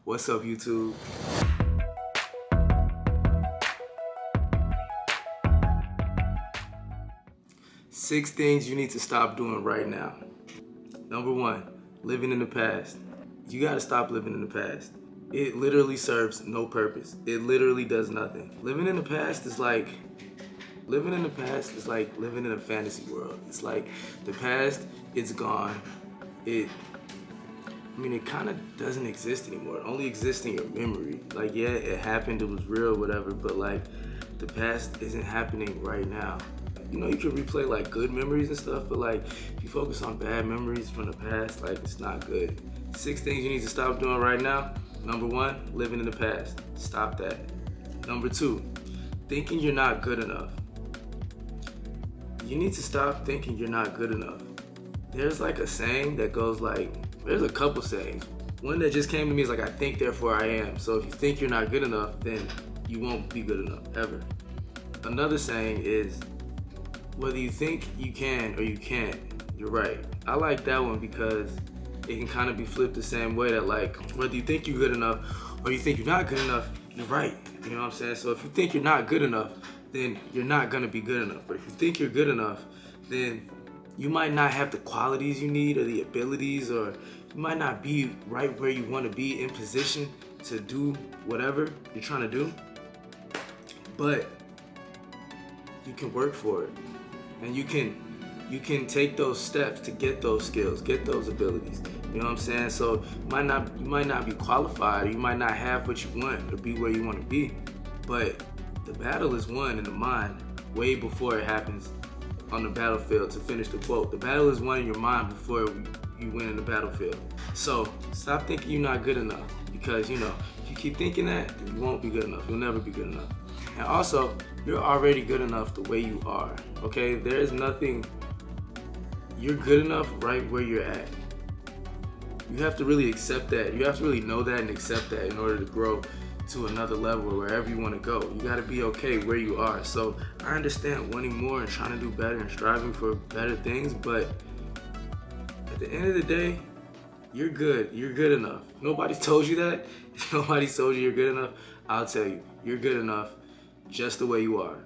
What's up, YouTube? 6 things you need to stop doing right now. Number 1, living in the past. You gotta stop living in the past. It literally serves no purpose. It literally does nothing. Living in the past is like living in a fantasy world. It's like the past, it's gone. It kind of doesn't exist anymore. It only exists in your memory. Like, yeah, it happened, it was real, whatever, but like the past isn't happening right now. You know, you can replay like good memories and stuff, but like if you focus on bad memories from the past, like it's not good. 6 things you need to stop doing right now. Number 1, living in the past. Stop that. Number 2, thinking you're not good enough. You need to stop thinking you're not good enough. There's like a saying that goes like, there's a couple sayings. One that just came to me is like, I think, therefore I am. So if you think you're not good enough, then you won't be good enough, ever. Another saying is, whether you think you can or you can't, you're right. I like that one because it can kind of be flipped the same way, that like, whether you think you're good enough or you think you're not good enough, you're right. You know what I'm saying? So if you think you're not good enough, then you're not gonna be good enough. But if you think you're good enough, then you might not have the qualities you need or the abilities, or you might not be right where you want to be in position to do whatever you're trying to do, but you can work for it, and you can take those steps to get those skills, get those abilities. You know what I'm saying? So you might not be qualified, or you might not have what you want or be where you want to be, but the battle is won in the mind way before it happens on the battlefield. To finish the quote, the battle is won in your mind before you win in the battlefield. So stop thinking you're not good enough, because if you keep thinking that, then you won't be good enough. You'll never be good enough. And also, you're already good enough the way you are. Okay, there is nothing. You're good enough right where you're at. You have to really accept that. You have to really know that and accept that in order to grow to another level, wherever you want to go. You got to be okay where you are. So I understand wanting more and trying to do better and striving for better things, but at the end of the day, you're good. You're good enough. Nobody's told you that. If nobody's told you you're good enough, I'll tell you, you're good enough just the way you are.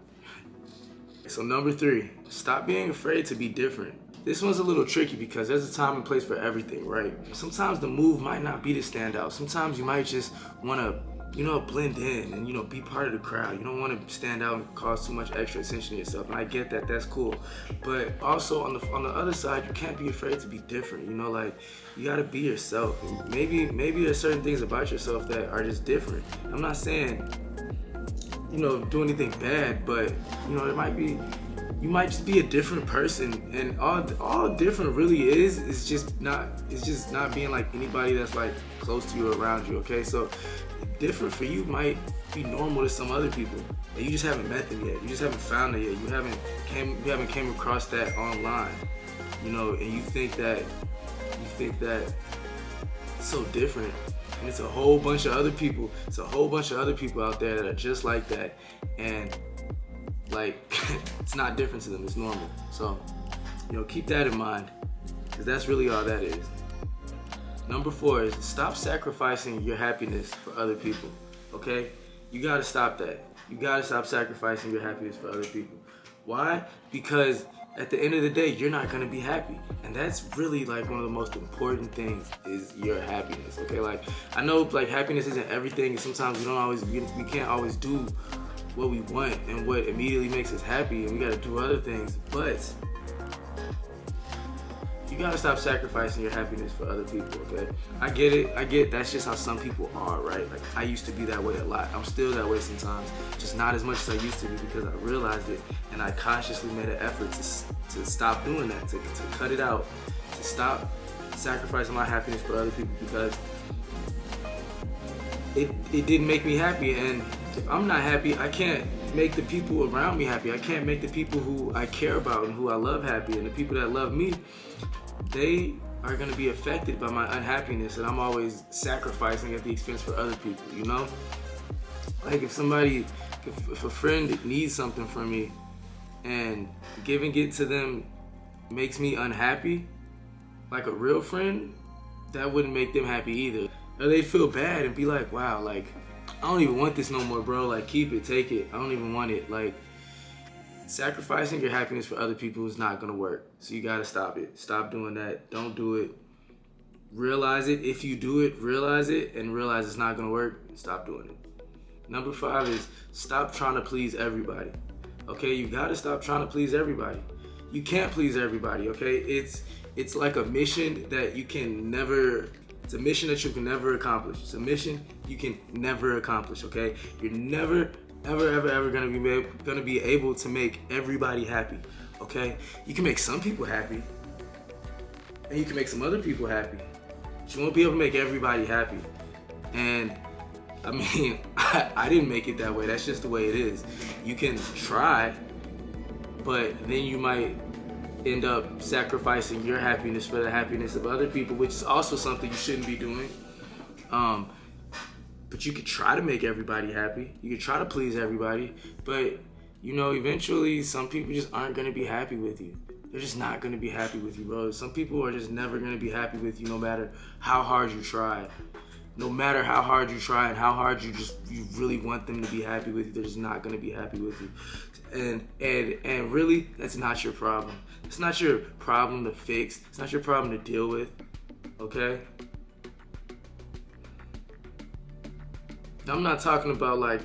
So number 3, stop being afraid to be different. This one's a little tricky because there's a time and place for everything, right? Sometimes the move might not be to stand out. Sometimes you might just want to blend in and, be part of the crowd. You don't want to stand out and cause too much extra attention to yourself. And I get that, that's cool. But also on the other side, you can't be afraid to be different. Like, you got to be yourself. And maybe there's certain things about yourself that are just different. I'm not saying, do anything bad, but, it might be, you might just be a different person, and all different really is just not being like anybody that's like close to you or around you. Okay, so different for you might be normal to some other people, and you just haven't met them yet. You just haven't found it yet. You haven't came across that online, and you think that it's so different. And it's a whole bunch of other people. It's a whole bunch of other people out there that are just like that, and like it's not different to them. It's normal. So keep that in mind, because that's really all that is. Number 4 is stop sacrificing your happiness for other people. Okay? You gotta stop that. You gotta stop sacrificing your happiness for other people. Why? Because at the end of the day, you're not gonna be happy. And that's really like one of the most important things, is your happiness. Okay? Like, I know like happiness isn't everything, and sometimes we can't always do what we want and what immediately makes us happy, and we gotta do other things, but you gotta stop sacrificing your happiness for other people. Okay, I get that's just how some people are, right? Like, I used to be that way a lot. I'm still that way sometimes, just not as much as I used to be, because I realized it and I consciously made an effort to stop doing that, to cut it out, to stop sacrificing my happiness for other people, because it didn't make me happy. And if I'm not happy, I can't make the people around me happy. I can't make the people who I care about and who I love happy. And the people that love me, they are gonna be affected by my unhappiness, and I'm always sacrificing at the expense for other people, Like, if a friend needs something from me and giving it to them makes me unhappy, like a real friend, that wouldn't make them happy either. Or they feel bad and be like, wow, like, I don't even want this no more, bro. Like, keep it, take it. I don't even want it. Like, sacrificing your happiness for other people is not gonna work. So you gotta stop it. Stop doing that. Don't do it. Realize it. If you do it, realize it and realize it's not gonna work. Stop doing it. Number 5 is stop trying to please everybody. Okay, you gotta stop trying to please everybody. You can't please everybody, okay? It's like a mission that you can never, it's a mission that you can never accomplish. It's a mission you can never accomplish, okay? You're never, ever gonna be able to make everybody happy, okay? You can make some people happy, and you can make some other people happy, but you won't be able to make everybody happy. And I mean, I didn't make it that way. That's just the way it is. You can try, but then you might end up sacrificing your happiness for the happiness of other people, which is also something you shouldn't be doing. But you could try to make everybody happy. You could try to please everybody, but you know, eventually some people just aren't gonna be happy with you. They're just not gonna be happy with you, bro. Some people are just never gonna be happy with you no matter how hard you try. No matter how hard you try and how hard you really want them to be happy with you, they're just not gonna be happy with you. And really, that's not your problem. It's not your problem to fix. It's not your problem to deal with, okay? I'm not talking about like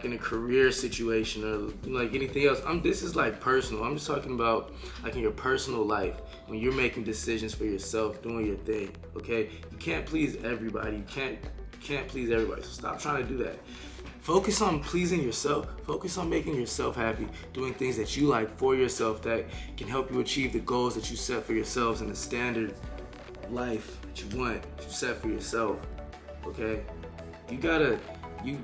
in a career situation or like anything else. This is like personal. I'm just talking about like in your personal life when you're making decisions for yourself, doing your thing. Okay, you can't please everybody. You can't please everybody. So stop trying to do that. Focus on pleasing yourself. Focus on making yourself happy, doing things that you like for yourself that can help you achieve the goals that you set for yourselves and the standard life that you want, that you set for yourself. Okay, you gotta.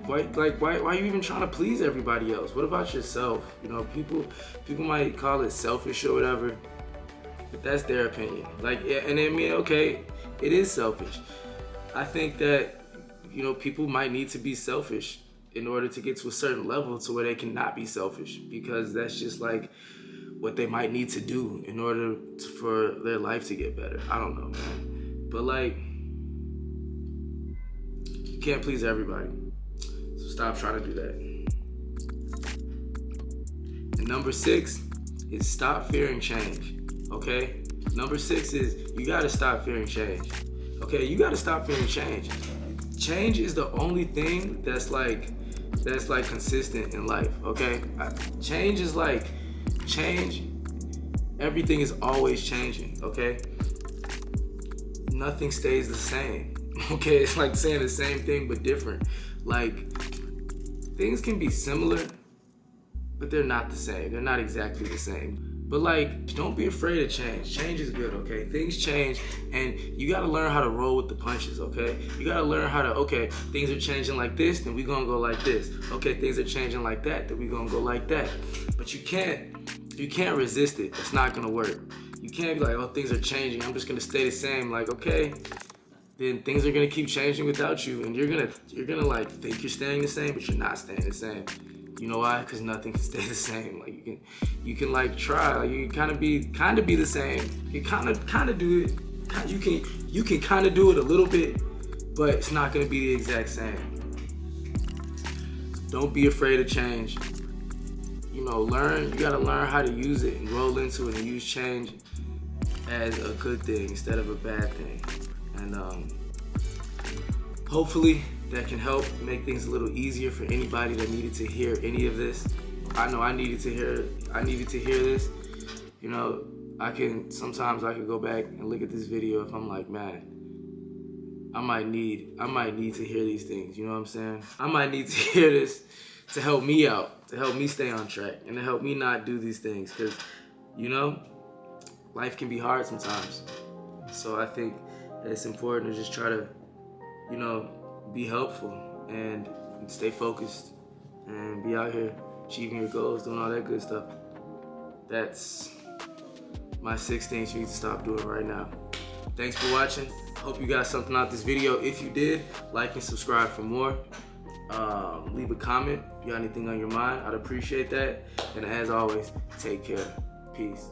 Why are you even trying to please everybody else? What about yourself? You know, people might call it selfish or whatever, but that's their opinion. Like, and I mean, okay, it is selfish. I think that, you know, people might need to be selfish in order to get to a certain level to where they cannot be selfish, because that's just like what they might need to do in order for their life to get better. I don't know, man. But like, you can't please everybody. Stop trying to do that. And number 6 is stop fearing change. Okay? Number 6 is you gotta stop fearing change. Okay, you gotta stop fearing change. Change is the only thing that's like consistent in life. Okay? Change. Everything is always changing. Okay? Nothing stays the same. Okay, it's like saying the same thing but different. Like, things can be similar, but they're not the same. They're not exactly the same. But like, don't be afraid of change. Change is good, okay? Things change, and you gotta learn how to roll with the punches, okay? You gotta learn how to, okay, things are changing like this, then we gonna go like this. Okay, things are changing like that, then we gonna go like that. But you can't resist it. It's not gonna work. You can't be like, oh, things are changing, I'm just gonna stay the same. Like, okay, then things are gonna keep changing without you, and you're gonna like think you're staying the same, but you're not staying the same. You know why? Because nothing can stay the same. Like you can like try, like you can kind of be the same. You kind of do it. You can kind of do it a little bit, but it's not gonna be the exact same. Don't be afraid of change. You know, you gotta learn how to use it and roll into it and use change as a good thing instead of a bad thing. And hopefully that can help make things a little easier for anybody that needed to hear any of this. I know I needed to hear this. You know, sometimes I can go back and look at this video if I'm like, man, I might need to hear these things, you know what I'm saying? I might need to hear this to help me out, to help me stay on track, and to help me not do these things, because, you know, life can be hard sometimes. So I think it's important to just try to, you know, be helpful and stay focused and be out here achieving your goals, doing all that good stuff. That's my 6 things you need to stop doing right now. Thanks for watching. Hope you got something out of this video. If you did, like and subscribe for more. Leave a comment if you got anything on your mind. I'd appreciate that. And as always, take care. Peace.